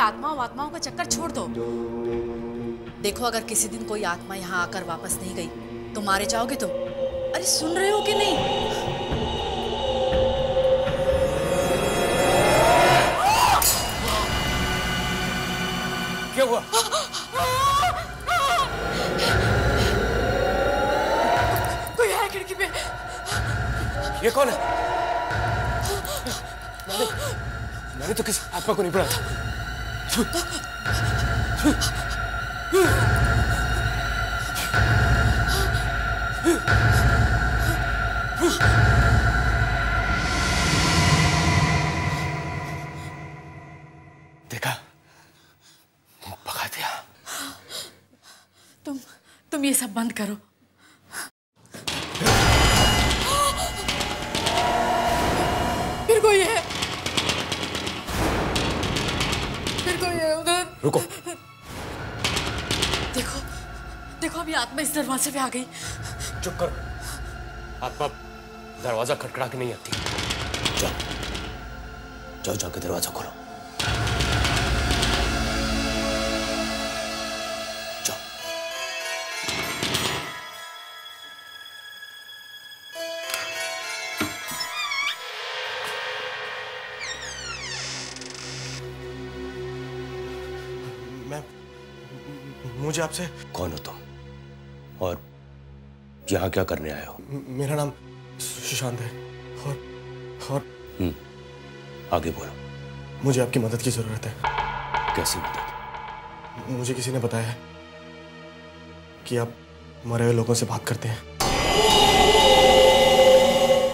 आत्माओं का चक्कर छोड़ दो। देखो, अगर किसी दिन कोई आत्मा यहाँ आकर वापस नहीं गई तो मारे जाओगे तुम। अरे सुन रहे हो कि नहीं? क्या हुआ? कोई है खिड़की पे। ये कौन है? मैंने तो किसी आत्मा को नहीं पढ़ा था। देखा, भगा दिया। तुम ये सब बंद करो। फिर कोई है, उधर। रुको। देखो अभी आत्मा इस दरवाजे पे आ गई। चुप करो। आत्मा दरवाजा खटखटा के नहीं आती। जाओ जाके दरवाजा खोलो। जाओ। मुझे आपसे। कौन हो तुम और यहाँ क्या करने आए हो? मेरा नाम सुशांत है और आगे बोलो। मुझे आपकी मदद की जरूरत है। कैसी मदद? मुझे किसी ने बताया है कि आप मरे हुए लोगों से बात करते हैं।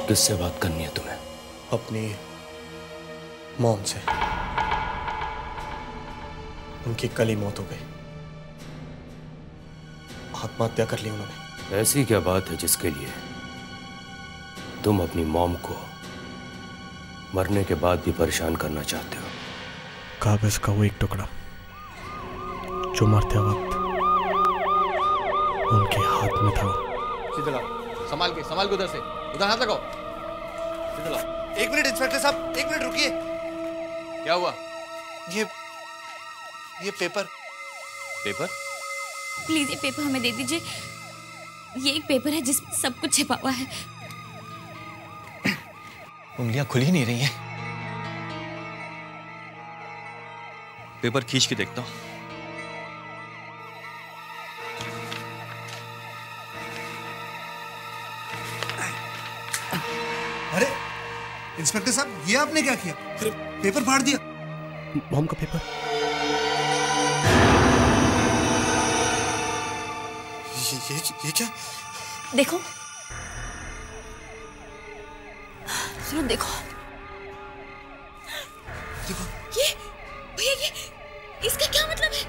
किससे बात करनी है तुम्हें? अपनी मॉम से। उनकी कल ही मौत हो गई। आत्महत्या कर ली उन्होंने। ऐसी क्या बात है जिसके लिए तुम अपनी मॉम को मरने के बाद भी परेशान करना चाहते हो? कागज का वो एक टुकड़ा जो मरते वक्त उनके हाथ में था। सीधे लाओ, संभाल के उधर से, उधर हाथ लगाओ। सीधे लाओ। एक मिनट इंस्पेक्टर साहब, एक मिनट रुकिए। क्या हुआ? ये पेपर प्लीज ये पेपर हमें दे दीजिए। ये एक पेपर है जिसमें सब कुछ छिपा हुआ है। उंगलियां खुल ही नहीं रही हैं। पेपर खींच के देखता हूं। अरे इंस्पेक्टर साहब, ये आपने क्या किया? अरे पेपर फाड़ दिया। मॉम का पेपर। ये क्या? देखो, सुनो, देखो ये भैया, ये इसका क्या मतलब है?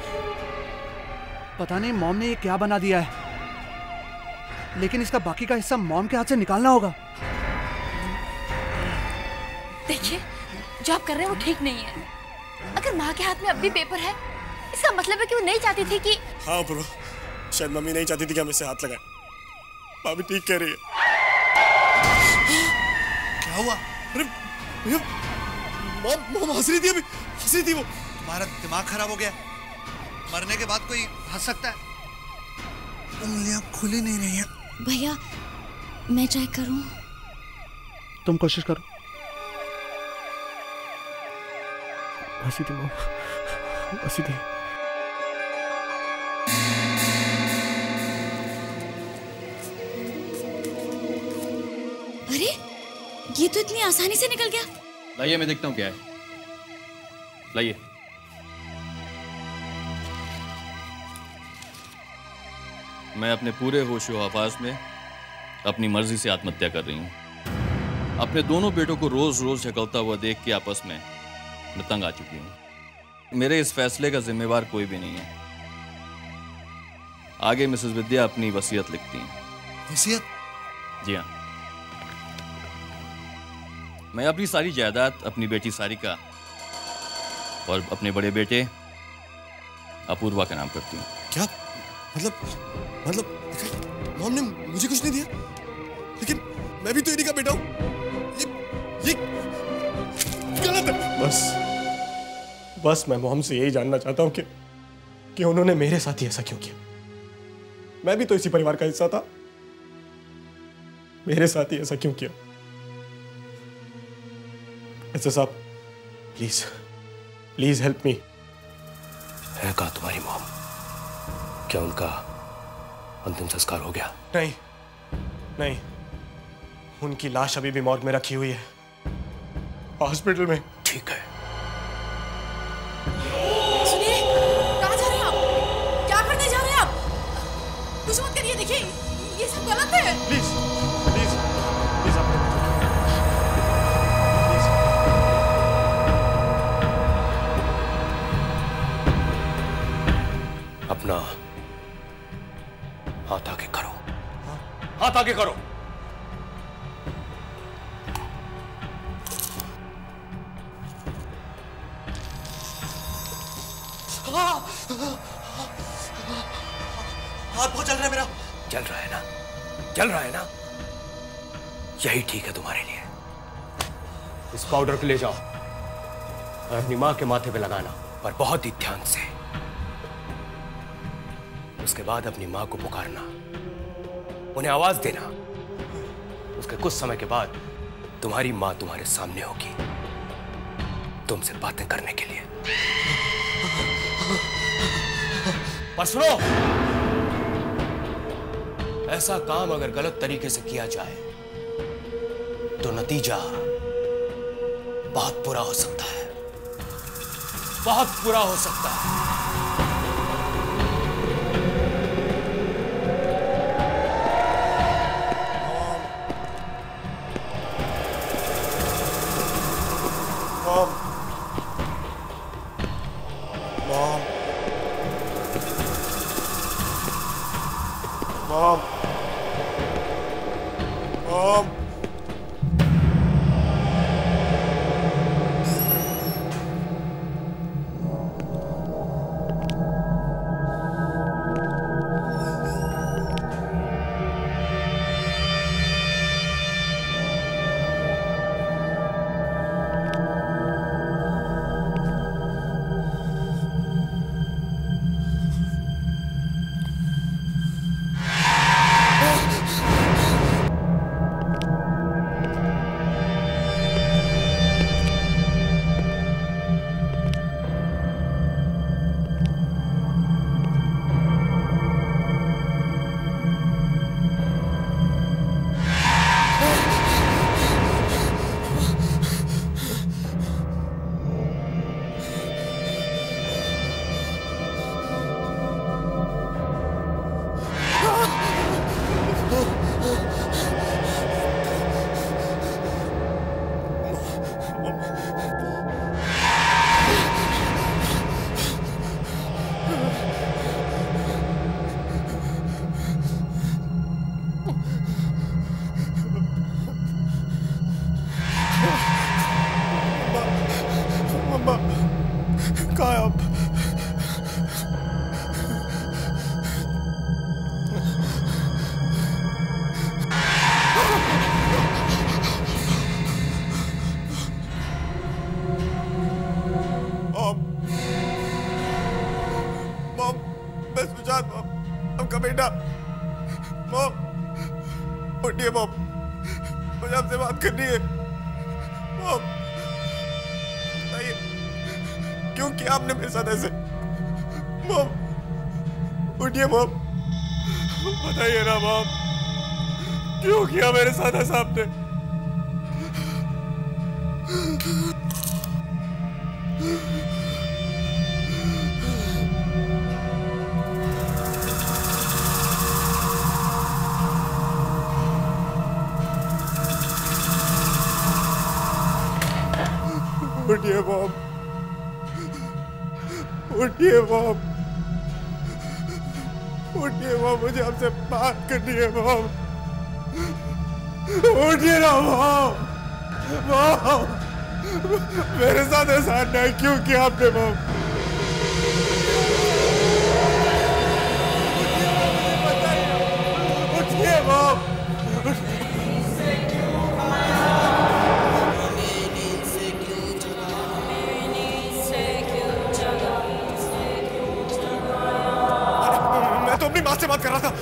पता नहीं मॉम ने ये क्या बना दिया है, लेकिन इसका बाकी का हिस्सा मॉम के हाथ से निकालना होगा। देखिए, जो आप कर रहे हैं वो ठीक नहीं है। अगर माँ के हाथ में अब भी पेपर है, इसका मतलब है कि वो नहीं चाहती थी कि। हाँ ब्रो, शायद मम्मी नहीं चाहती थी कि हम इससे हाथ लगाएं। भाभी ठीक कह रही है। क्या हुआ? अरे भैया, मॉम हंस रही थी, अभी हंस रही थी वो। तुम्हारा दिमाग खराब हो गया? मरने के बाद कोई हंस सकता है? उंगलियां खुली नहीं रही हैं। भैया, मैं चेक करूं? तुम कोशिश करो। हंसी थी मॉम, हंसी थी। अरे ये तो इतनी आसानी से निकल गया। लाइए, मैं देखता हूँ क्या है। लाइए। मैं अपने पूरे होशो हवास में अपनी मर्जी से आत्महत्या कर रही हूँ। अपने दोनों बेटों को रोज रोज झकलता हुआ देख के आपस में मैं तंग आ चुकी हूँ। मेरे इस फैसले का जिम्मेवार कोई भी नहीं है। आगे मिसेस विद्या अपनी वसीयत लिखती हैं। वसीयत? जी हाँ। मैं अपनी सारी जायदाद अपनी बेटी सारिका और अपने बड़े बेटे अपूर्वा के नाम करती हूँ। क्या मतलब मॉम ने मुझे कुछ नहीं दिया, लेकिन मैं भी तो इन्हीं का बेटा हूँ। ये गलत है। बस मैं मॉम से यही जानना चाहता हूँ कि उन्होंने मेरे साथ ही ऐसा क्यों किया। मैं भी तो इसी परिवार का हिस्सा था, मेरे साथ ही ऐसा क्यों किया? ऐसा साहब, प्लीज प्लीज हेल्प मी। है कहाँ तुम्हारी मॉम? क्या उनका अंतिम संस्कार हो गया? नहीं नहीं, उनकी लाश अभी भी मॉर्ग में रखी हुई है, हॉस्पिटल में। ठीक है। सुनिए, कहाँ जा रहे हैं आप? क्या करने जा रहे हैं आप? कुछ मत करिए, देखिए ये सब गलत है। प्लीज प्लीज प्लीज आप अपना हाथ आगे करो, हाथ आगे करो। हाथ बहुत जल रहा है मेरा। जल रहा है ना? जल रहा है ना? यही ठीक है तुम्हारे लिए। इस पाउडर को ले जाओ और अपनी मां के माथे पे लगाना, पर बहुत ही ध्यान से। उसके बाद अपनी मां को पुकारना, उन्हें आवाज देना। उसके कुछ समय के बाद तुम्हारी मां तुम्हारे सामने होगी, तुमसे बातें करने के लिए। पर सुनो, ऐसा काम अगर गलत तरीके से किया जाए तो नतीजा बहुत बुरा हो सकता है, बहुत बुरा हो सकता है। Mom, mom, mom, mom. कहाँ है आप? मॉम, मैं सुजात, मॉम, आपका बेटा। मॉम, उठिए मॉम, मुझे आपसे बात करनी है। मॉम, बताइए क्यों किया आपने मेरे साथ ऐसे? मॉम, उठिए मॉम, बताइए ना मॉम, क्यों किया मेरे साथ ऐसा आपने? उठिए मॉम, उठिए मॉम, उठिए मॉम, मुझे आपसे बात करनी है मॉम। उठिए ना मॉम, मॉम, मेरे साथ ऐसा अन्याय क्यों किया आपने मॉम? उठिए मॉम, से बात कर रहा था।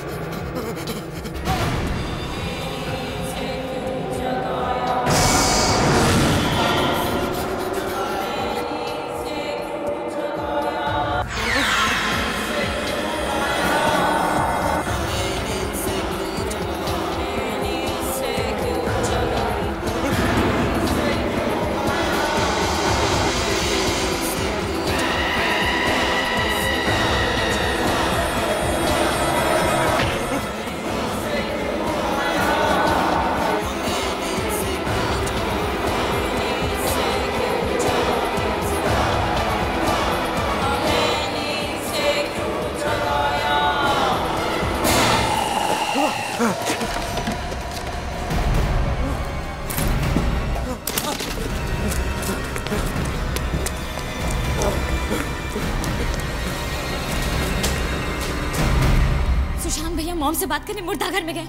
सुशांत भैया मॉम से बात करने मुर्दाघर में गए,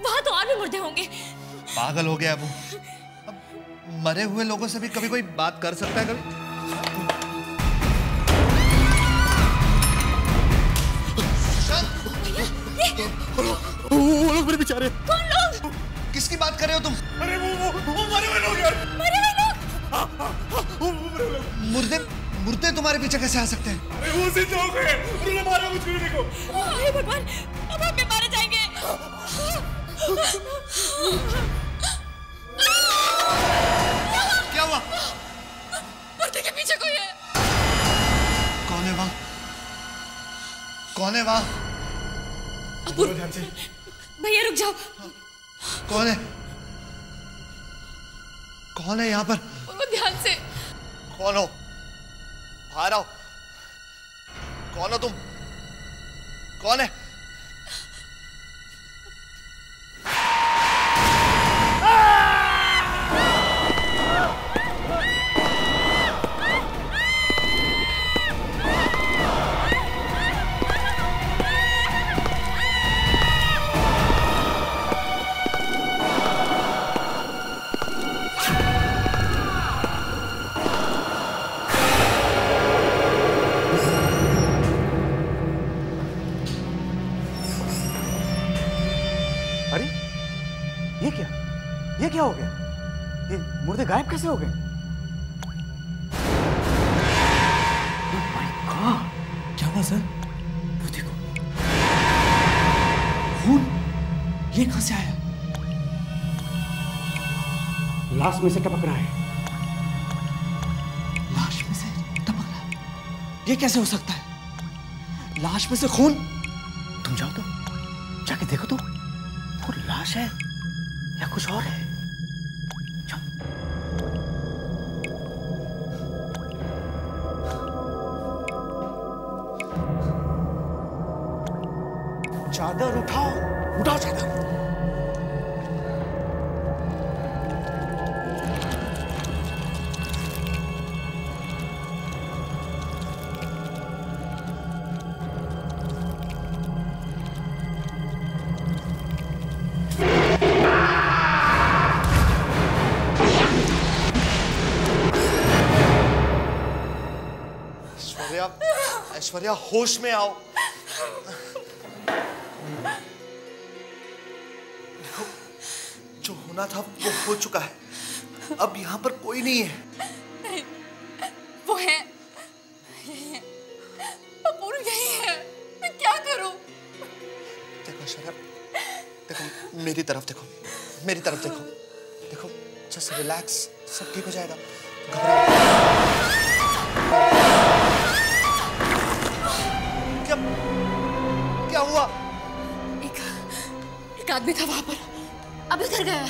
वहां तो और भी मुर्दे होंगे। पागल हो गया वो। अब मरे हुए लोगों से भी कभी कोई बात कर सकता है कभी? वो लोग मेरे बेचारे। कौन लोग? किसकी बात कर रहे हो तुम? अरे वो मरे हुए लोग यार। मरे हुए लोग? मुर्दे मुर्दे तुम्हारे पीछे कैसे आ सकते हैं? अरे वो जिंदा हो गए, उन्होंने मारा मुझे। देखो हे भगवान, अब हम भी मारे जाएंगे। क्या हुआ? मुर्दे के पीछे कोई है। कौन है वहां? कौन है वहां? ध्यान से। भैया रुक जाओ। कौन है? कौन है यहाँ पर? बोलो ध्यान से। कौन हो? बाहर आओ। कौन हो तुम? कौन है? ये क्या हो गया? ये मुर्दे गायब कैसे हो गए? क्या हुआ सर? वो देखो, खून ये कहां से आया? लाश में से टपक रहा है। लाश में से टपक रहा है? ये कैसे हो सकता है? लाश में से खून? तुम जाओ तो, जाके देखो तो, वो लाश है या कुछ और है? चादर उठाओ, उठाओ चादर। ऐश्वर्या, ऐश्वर्या होश में आओ। जो होना था वो हो चुका है। अब यहाँ पर कोई नहीं है। नहीं, वो है, वो पूरी यही है। मैं क्या करूं? देखो शरद, देखो मेरी तरफ देखो, मेरी तरफ देखो, देखो जस्ट रिलैक्स, सब ठीक हो जाएगा। क्या क्या हुआ? एक आदमी था वहां पर, अब इधर गया।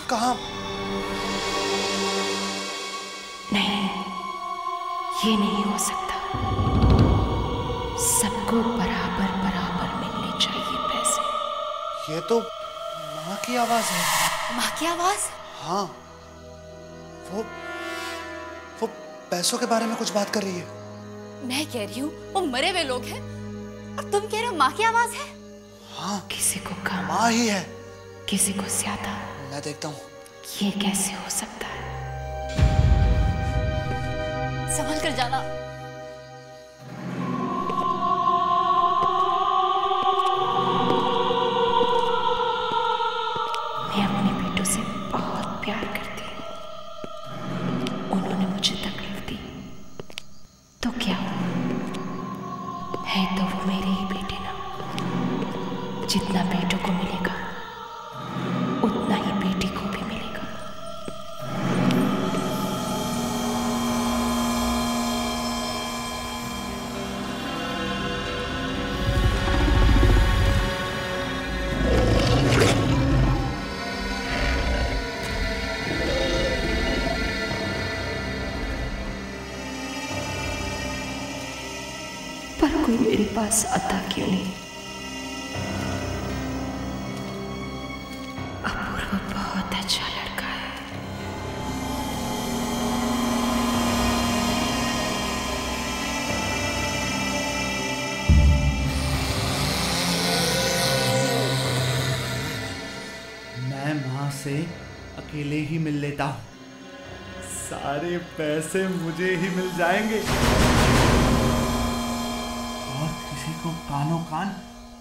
कहाँ? नहीं, ये नहीं हो सकता। सबको बराबर बराबर मिलने चाहिए पैसे। ये तो माँ की आवाज है। माँ की आवाज? हाँ, वो पैसों के बारे में कुछ बात कर रही है। मैं कह रही हूँ वो मरे हुए लोग हैं और तुम कह रहे हो माँ की आवाज है। हाँ, किसी को कम, माँ ही है, किसी को ज्यादा। मैं देखता हूँ। ये कैसे हो सकता है? संभल कर जाना। कोई मेरे पास आता क्यों नहीं? अपूर्व बहुत अच्छा लड़का है। मैं माँ से अकेले ही मिल लेता हूँ, सारे पैसे मुझे ही मिल जाएंगे और किसी को कानों कान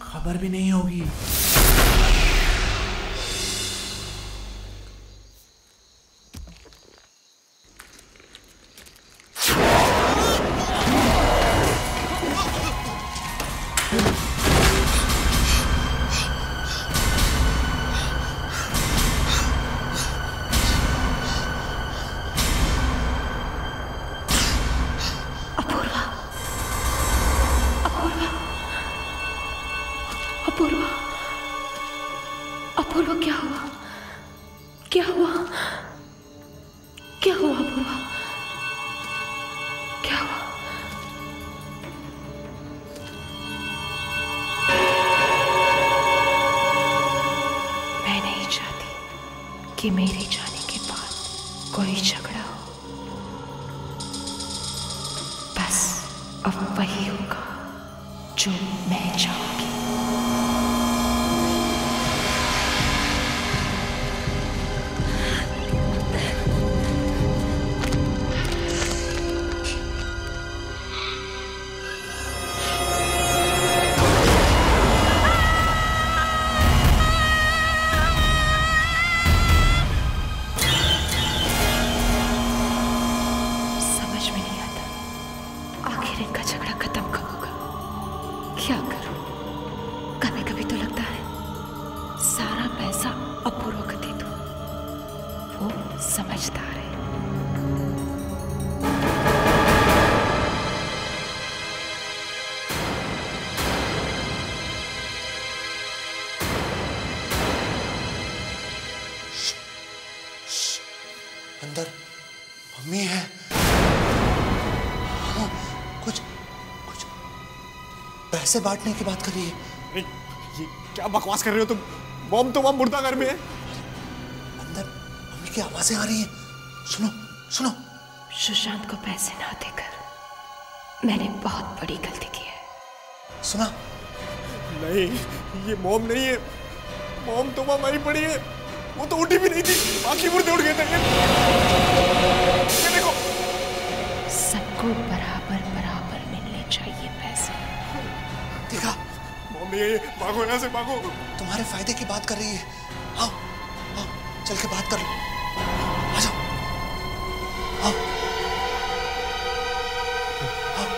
खबर भी नहीं होगी। अपूर्व, क्या हुआ? क्या हुआ? क्या हुआ अपूर्व? क्या हुआ? मैं नहीं चाहती कि मेरे जाने के बाद कोई झगड़ा हो। बस अब वही होगा जो मैं चाहूंगी। क्या करूं? कभी कभी तो लगता है सारा पैसा अपूर्व को दे दूं, वो समझदार है। अंदर मम्मी है। पैसे बांटने की बात कर रही है। ये क्या बकवास कर रहे हो तुम? मॉम तो वहां मुर्दा घर में है। अंदर मम्मी की आवाजें आ रही हैं। सुनो सुनो। सुशांत को पैसे ना देकर मैंने बहुत बड़ी गलती की है। सुना? नहीं, ये मॉम नहीं है। मॉम तो वहां मरी पड़ी है। वो तो उठी भी नहीं थी, बाकी मुर्दे उड़ गए थे। ये देखो। सबको बराबर बराबर मिलने चाहिए पैसे। देखा? मम्मी भागो यहाँ से, भागो। तुम्हारे फायदे की बात कर रही है। आओ आओ चल के बात कर लो। आ जाओ आओ आओ।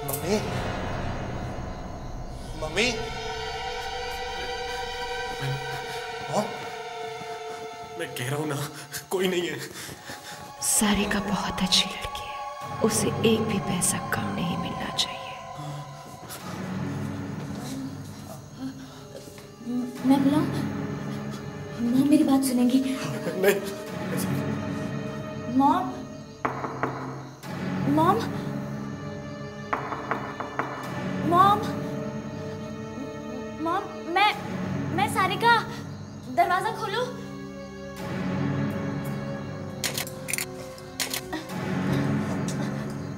मम्मी मम्मी मैं कह रहा हूं ना, कोई नहीं है। सारिका बहुत अच्छी लड़की है, उसे एक भी पैसा कम नहीं मिलना चाहिए। मैं बुलाऊं? मॉम मेरी बात सुनेंगी? नहीं। मॉम मॉम मॉम मॉम मैं सारिका, दरवाजा खोलो।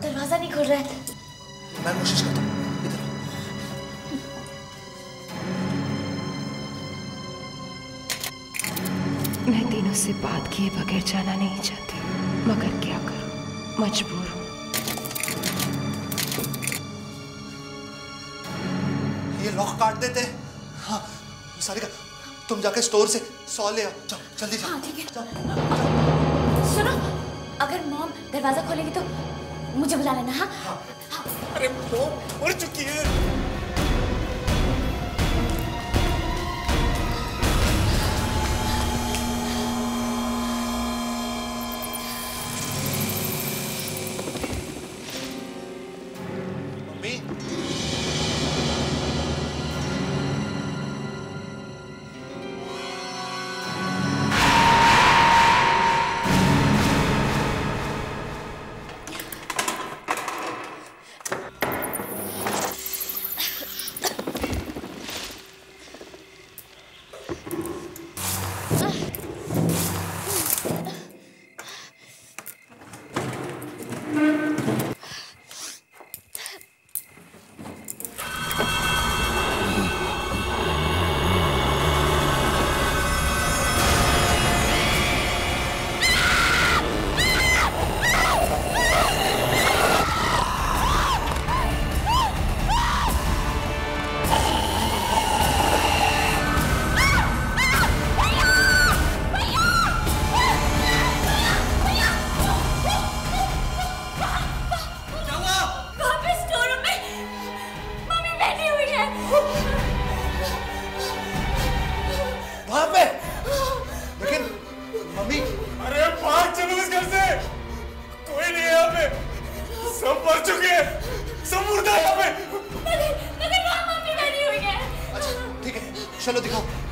दरवाजा नहीं खोल रहा है। मैं कोशिश करता हूँ। इधर मैं तीनों से बात किए बगैर जाना नहीं चाहती, मगर क्या करूं, मजबूर हूं। ये लॉक काट देते। हाँ सारिका, तुम जाके स्टोर से 100 ले आओ। जाओ जल्दी जाओ। हाँ ठीक है। सुनो, अगर मॉम दरवाजा खोलेगी तो मुझे बुला लेना। हाँ अरे मॉम मर चुकी है।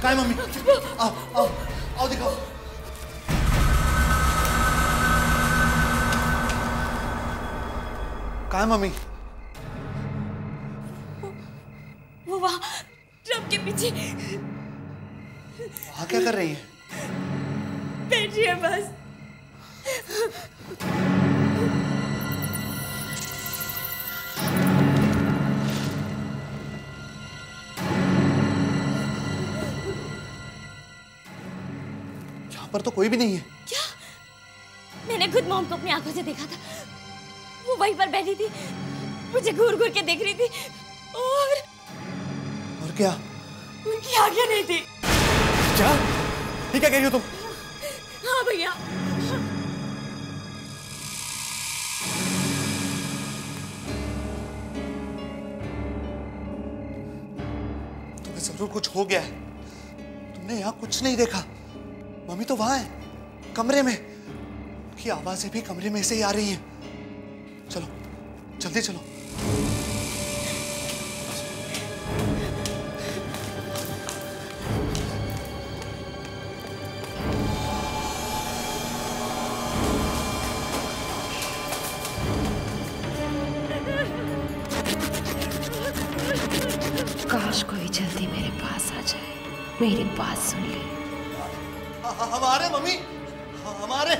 कहाँ है मम्मी? आओ आओ आओ दिखाओ। कहाँ है मम्मी? वो वहाँ ट्रक के पीछे। वहाँ क्या कर रही है? बैठ रही है बस। यहाँ पर तो कोई भी नहीं है। क्या? मैंने खुद मॉम को अपनी आंखों से देखा था। वो वहीं पर बैठी थी, मुझे घूर घूर के देख रही थी और क्या? उनकी आंखें नहीं थी। क्या? ये क्या कह रही हो तुम? हाँ भैया। तुम्हें जरूर कुछ हो गया है। तुमने यहाँ कुछ नहीं देखा। मम्मी तो वहां है, कमरे में। उनकी आवाजें भी कमरे में से ही आ रही हैं। चलो जल्दी चलो। काश कोई जल्दी मेरे पास आ जाए, मेरी बात सुन ले। हमारे मम्मी, हमारे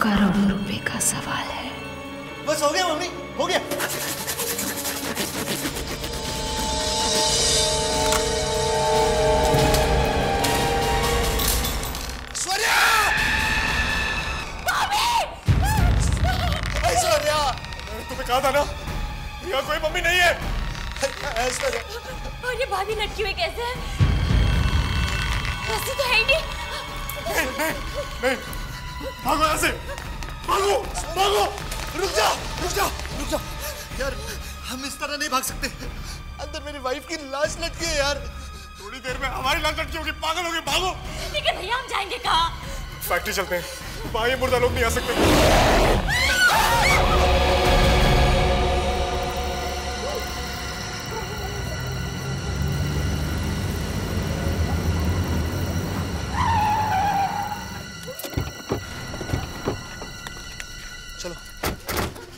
करोड़ों रुपए का सवाल है। बस हो गया मम्मी, हो गया। ऐश्वर्या! ऐश्वर्या! तुम्हें कहा था ना, यहाँ कोई मम्मी नहीं है। ऐश्वर्या! और ये भाभी लटकी हुई कैसे है? रस्सी तो है ही नहीं। नहीं, भागो यहाँ से, भागो, भागो। रुक जा, रुक जा, रुक जा। यार, हम इस तरह नहीं भाग सकते। अंदर मेरी वाइफ की लाश लटकी है यार। थोड़ी देर में हमारी लाश लटकी होगी, पागल होगी, भागो। लेकिन भैया हम जाएंगे कहाँ? फैक्ट्री चलते हैं, वहाँ ये मुर्दा लोग नहीं आ सकते।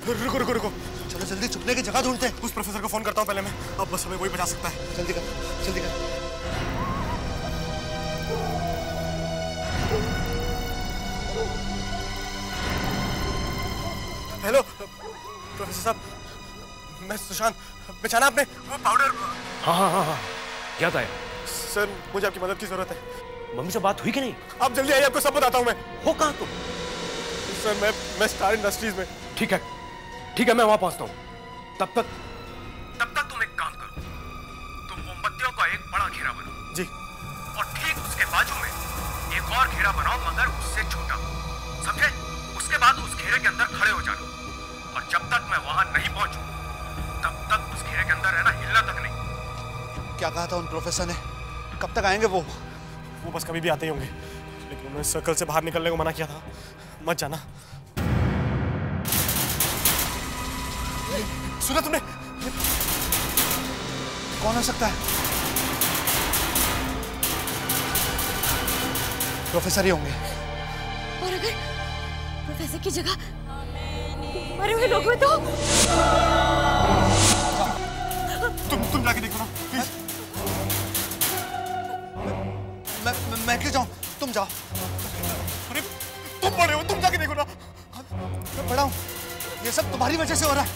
रुको रुको रुको, चलो जल्दी छुपने की जगह ढूंढते हैं। उस प्रोफेसर को फोन करता हूँ पहले मैं। अब बस हमें वही बचा सकता है। जल्दी कर, जल्दी कर। हेलो प्रोफेसर साहब, मैं सुशांत। बेचाना आपने वो पाउडर? हाँ हाँ हाँ हाँ, क्या था? सर मुझे आपकी मदद की जरूरत है। मम्मी से बात हुई कि नहीं? आप जल्दी आइए, आपको सब बताता हूँ मैं। हो कहाँ तुम? सर मैं स्टार इंडस्ट्रीज में। ठीक है, मैं वहां पहुंचता हूँ। तब तक तुम एक काम करो, तुम मोमबत्तियों का एक बड़ा घेरा बनाओ। जी। और ठीक उसके बाजू में एक और घेरा बनाओ, मगर उससे छोटा, समझे? उसके बाद उस घेरे के अंदर खड़े हो जाना, और जब तक मैं वहां नहीं पहुंचूं, तब तक उस घेरे के अंदर रहना, हिलना तक नहीं। क्या कहा था उन प्रोफेसर ने? कब तक आएंगे वो? वो बस कभी भी आते ही होंगे, लेकिन उन्होंने सर्कल से बाहर निकलने को मना किया था। मत जाना। सुना तुमने? कौन हो सकता है? प्रोफेसर ही होंगे। और अगर प्रोफेसर की जगह मरे हुए लोग हुए तो? तुम जाके देखो ना प्लीज। मैं क्यों जाऊं? तुम जाओ। अरे तुम बड़े हो, तुम जाके देखो ना। मैं बड़ा हूं, ये सब तुम्हारी वजह से हो रहा है।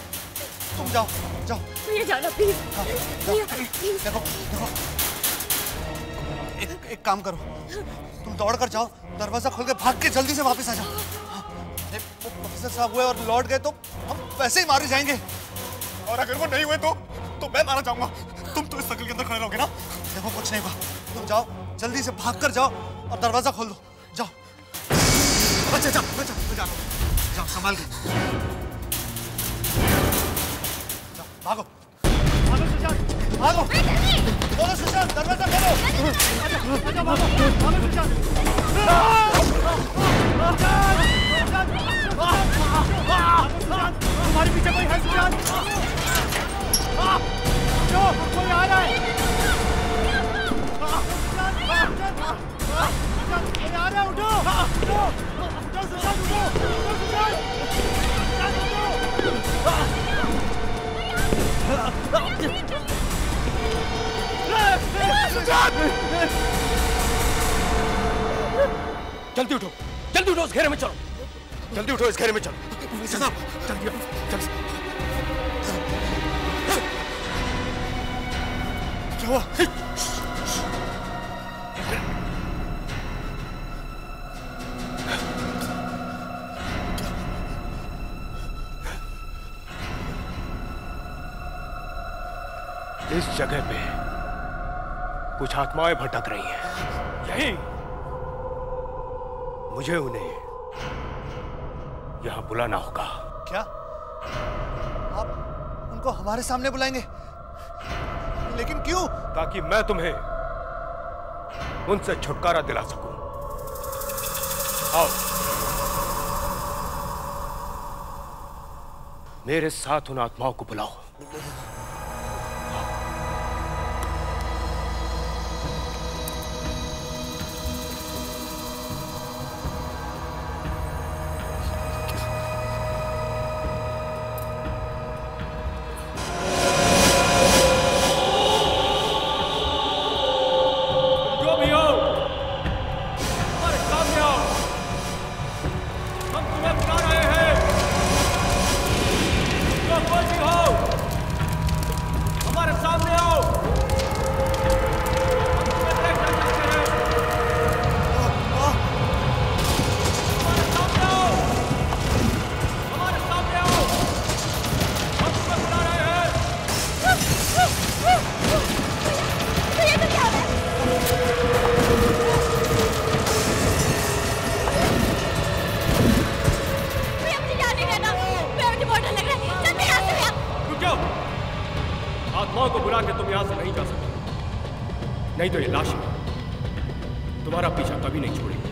तुम जाओ, जाओ। भैया जाना प्लीज। देखो, देखो। एक काम करो, तुम दौड़ कर जाओ, दरवाजा खोल के भाग के जल्दी से वापस आ जाओ। वो प्रोफेसर साहब हुए और लौट गए तो हम वैसे ही मारे जाएंगे। और अगर वो नहीं हुए तो मैं मारा जाऊंगा। तुम तो इस सर्कल के अंदर खड़े रहोगे ना? देखो कुछ नहीं हुआ, तुम जाओ, जल्दी से भाग कर जाओ और दरवाजा खोल दो। जाओ। अच्छा जाओ, जाओ, संभाल के भागो, भागो सुशांत, भागो। बोलो सुशांत, दरवाजा खोलो। भागो सुशांत। तुम्हारे पीछे कोई है सुशांत? कोई आ रहा है। आ रहे हैं, उठो उठो उठो सुजान, उठो सुजान। जल्दी उठो, जल्दी उठो, इस घेरे में चलो, जल्दी उठो, इस घेरे में चलो। जल्दी जल्दी। क्या हुआ? इस जगह पे कुछ आत्माएं भटक रही हैं। यही मुझे उन्हें यहां बुलाना होगा। क्या आप उनको हमारे सामने बुलाएंगे? लेकिन क्यों? ताकि मैं तुम्हें उनसे छुटकारा दिला सकूं। आओ, मेरे साथ उन आत्माओं को बुलाओ। आत्माओं को बुला के तुम यहां से नहीं जा सकते, नहीं तो ये लाशें तुम्हारा पीछा कभी नहीं छोड़ेगी।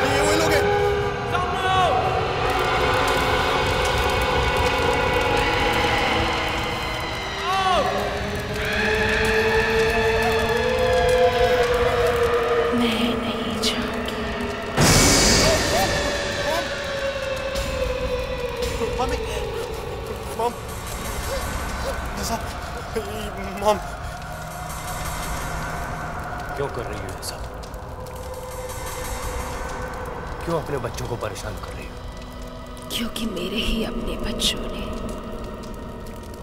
ये वही लोग हैं। मॉम, क्यों कर रही हो ये सब? क्यों अपने बच्चों को परेशान कर रही हो? क्योंकि मेरे ही अपने बच्चों ने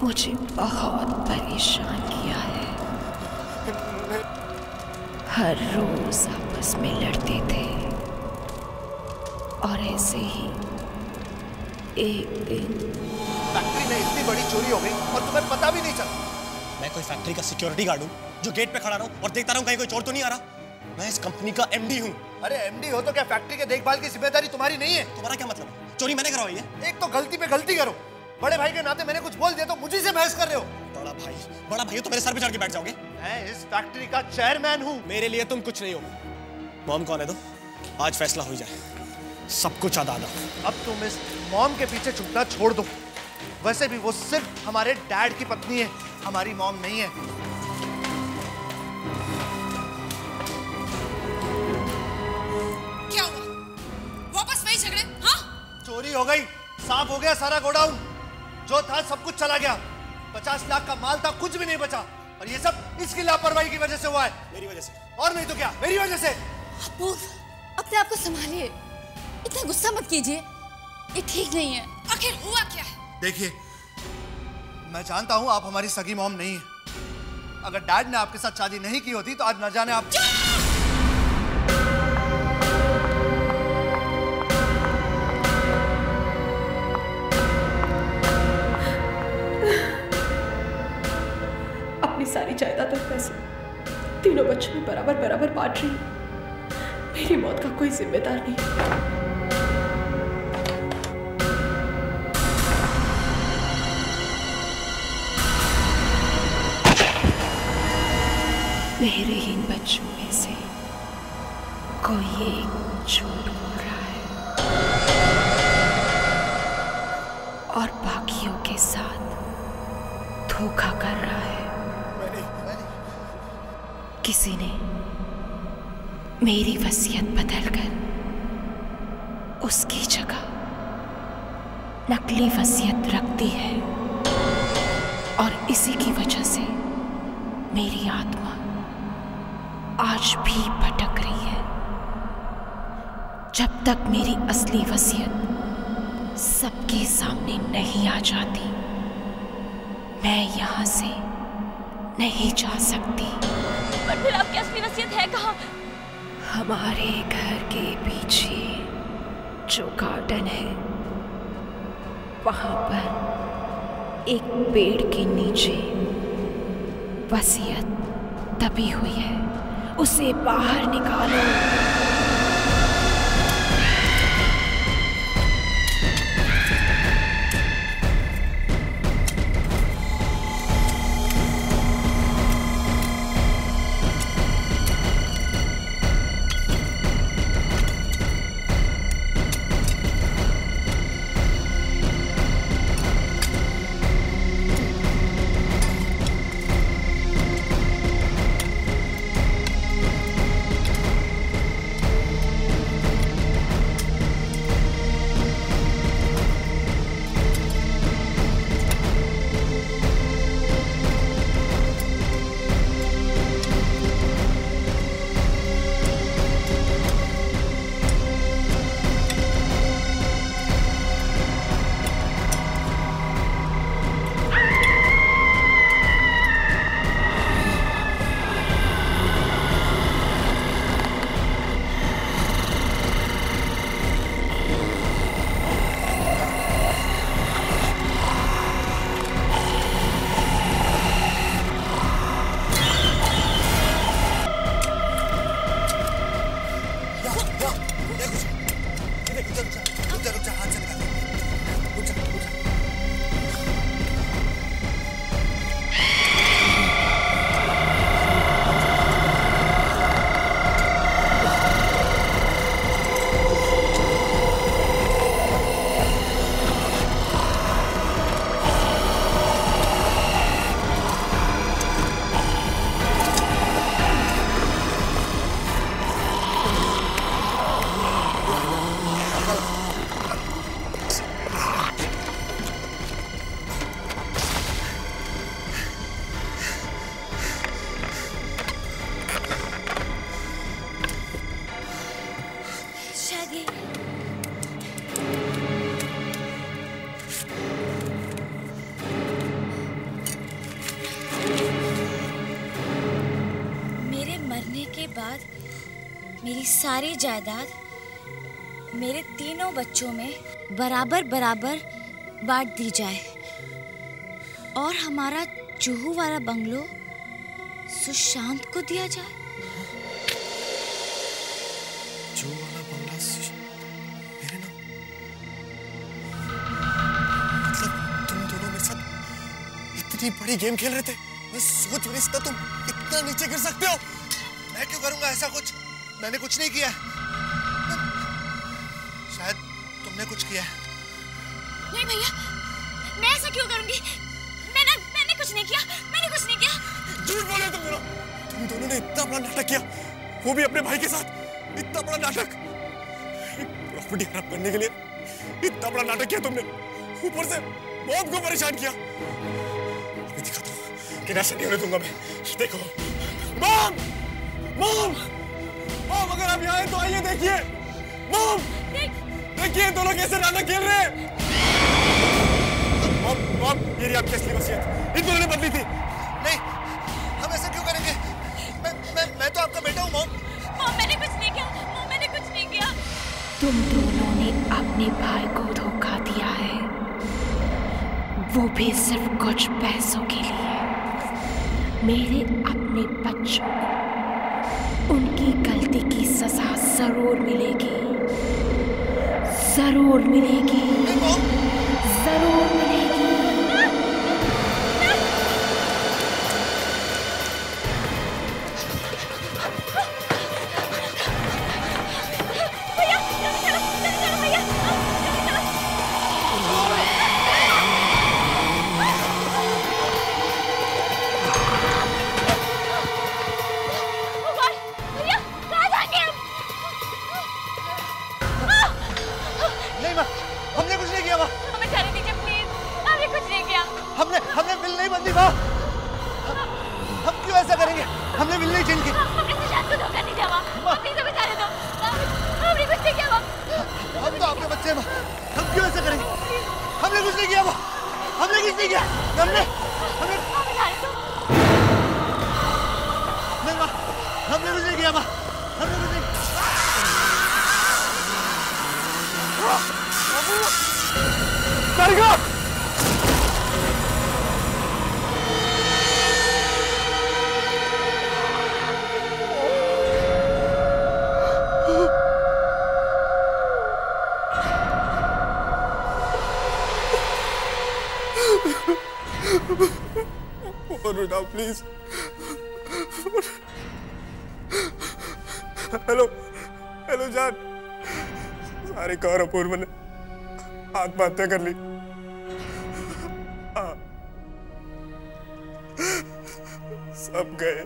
मुझे बहुत परेशान किया है। हर रोज आपस में लड़ते थे और ऐसे ही एक दिन फैक्ट्री में इतनी बड़ी चोरी हो गई और तुम्हें पता भी नहीं चला। मैं कोई फैक्ट्री का सिक्योरिटी गार्ड हूँ जो गेट पे खड़ा रहूं और देखता रहूं कहीं कोई चोर तो नहीं आ रहा? मैं इस कंपनी का एमडी हूँ। अरे एमडी हो तो क्या फैक्ट्री के देखभाल की जिम्मेदारी तुम्हारी नहीं है? तुम्हारा क्या मतलब? चोरी मैंने करवाई है? एक तो गलती पे गलती करो, बड़े भाई के नाते मैंने कुछ बोल दिया तो मुझे से बहस कर रहे हो। बड़ा भाई हो तो मेरे सर पे चढ़ के बैठ जाओगे? मैं इस फैक्ट्री का चेयरमैन हूँ। मेरे लिए तुम कुछ नहीं हो। मॉम कौन है? तो आज फैसला हो जाए, सब कुछ अदा। अब तुम इस मॉम के पीछे छुपना छोड़ दो। वैसे भी वो सिर्फ हमारे डैड की पत्नी है, हमारी मॉम नहीं है। क्या हुआ? वापस वही झगड़े? हाँ? चोरी हो गई, साफ हो गया सारा गोडाउन, जो था सब कुछ चला गया। 50 लाख का माल था, कुछ भी नहीं बचा। और ये सब इसकी लापरवाही की वजह से हुआ है। मेरी वजह से? और नहीं तो क्या, मेरी वजह से। अपूर्व, अपने आप को संभालिए, इतना गुस्सा मत कीजिए, ये ठीक नहीं है। आखिर हुआ क्या है? देखिए, मैं जानता हूं आप हमारी सगी मॉम नहीं है। अगर डैड ने आपके साथ शादी नहीं की होती तो आज न जाने आप। अपनी सारी जायदाद और पैसे तीनों बच्चों में बराबर बराबर बांट रही हूं। मेरी मौत का कोई जिम्मेदार नहीं। मेरे ही इन बच्चों में से कोई एक झूठ बोल रहा है। धोखा कर रहा है। किसी ने मेरी वसीयत बदलकर उसकी जगह नकली वसीयत रख दी है और इसी की वजह से मेरी आत्मा आज भी भटक रही है। जब तक मेरी असली वसीयत सबके सामने नहीं आ जाती, मैं यहाँ से नहीं जा सकती। पर फिर आपकी असली वसीयत है कहाँ? हमारे घर के पीछे जो गार्डन है, वहां पर एक पेड़ के नीचे वसीयत दबी हुई है, उसे बाहर निकालो। मेरी सारी जायदाद मेरे तीनों बच्चों में बराबर बराबर बांट दी जाए और हमारा जुहू वाला बंगलो सुशांत को दिया जाए। जुहू वाला बंगला मेरे नाम? मतलब तुम दोनों मेरे साथ इतनी बड़ी गेम खेल रहे थे? मैं सोच नहीं सकता तुम इतना नीचे गिर सकते हो। मैं क्यों करूंगा ऐसा कुछ? मैंने कुछ नहीं किया। शायद तुमने कुछ किया। नहीं भैया, मैं ऐसा क्यों करूंगी? मैंने कुछ नहीं किया। मैंने कुछ नहीं किया। झूठ बोले तुम दोनों ने इतना बड़ा नाटक किया, वो भी अपने भाई के साथ। इतना बड़ा नाटक, प्रॉपर्टी खराब करने के लिए इतना बड़ा नाटक किया तुमने। ऊपर से मॉम को परेशान किया। अभी दिखाता हूँ कि ऐसा नहीं होने दूंगा मैं। देखो मॉम, मॉम, मॉम, अगर आप यहाँ हैं तो आइए देखिए। मॉम, देखिए दोनों कैसे नाटक खेल रहे हैं। मॉम, मॉम, ये रही आपकी असली वसीयत। इन दोनों ने बदली थी। नहीं, हम ऐसा क्यों करेंगे? मैं तो आपका बेटा हूँ मॉम। मॉम, मैंने कुछ नहीं किया। मॉम, मैंने कुछ नहीं किया। तुम दोनों ने अपने भाई को धोखा दिया है, वो भी सिर्फ कुछ पैसों के लिए। मेरे अपने बच्चों को उनकी गलती की सजा जरूर मिलेगी, जरूर मिलेगी, जरूर मिलेगी। भैया, भैया। भैया। भैया। हमने मिलने चाहिए इनके। हमने सुशांत को धोखा नहीं दिया माँ, हमने तो बता दो, हमने कुछ नहीं किया माँ। हम तो आपके बच्चे माँ, हम क्यों ऐसा करेंगे? हमने कुछ नहीं किया माँ, हमने कुछ नहीं किया, हमने नहीं माँ, हमने कुछ नहीं किया माँ, हमने कुछ नहीं। और उठाओ प्लीज। हेलो हेलो जान, सारे कौर अपूर्व ने आत्महत्या कर ली। हाँ, सब गए,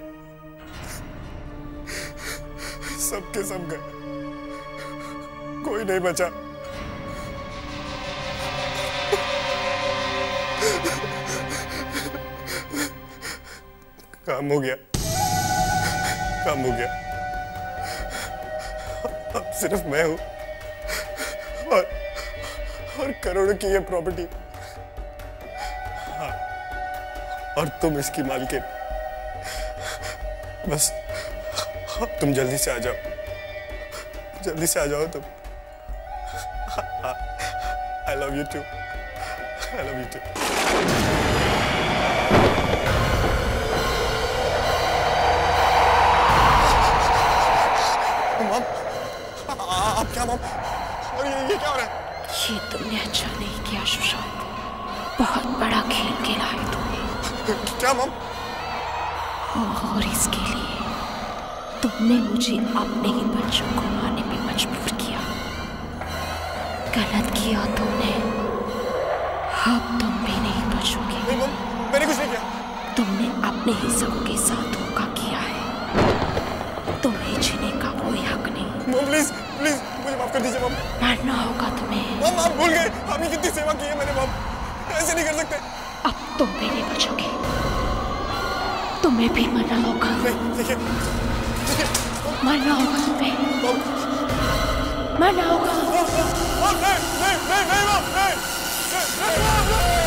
सबके सब गए, कोई नहीं बचा। काम हो गया, काम हो गया। अब सिर्फ मैं हूं और करोड़ों की ये प्रॉपर्टी। हाँ, और तुम इसकी मालकिन। बस तुम जल्दी से आ जाओ, जल्दी से आ जाओ तुम। I love you too, I love you too. आप क्या मॉम? और ये क्या हो रहा है? ये तुमने अच्छा नहीं किया सुशांत, बहुत बड़ा खेल खेला है तुमने। क्या मॉम? और इसके लिए तुमने मुझे अपने ही बच्चों को मारने पे मजबूर किया। गलत किया तुमने, अब तुम भी नहीं बचोगे। नहीं मॉम, मैंने कुछ नहीं किया। तुमने अपने ही सबों के साथ धोखा किया है, तुम्हें जीने का कोई हक नहीं। मॉम प्लीज प्लीज मुझे माफ कर दीजिए मॉम। मरना होगा तुम्हें। मॉम आप भूल गए, आपने कितनी सेवा की है मैंने मॉम, ऐसे नहीं कर सकते। अब तुम भी नहीं बचोगे, तुम्हें भी मरना होगा। नहीं देखिए, मरना होगा तुम्हें, मरना होगा। नहीं नहीं नहीं नहीं मॉम, नहीं नहीं।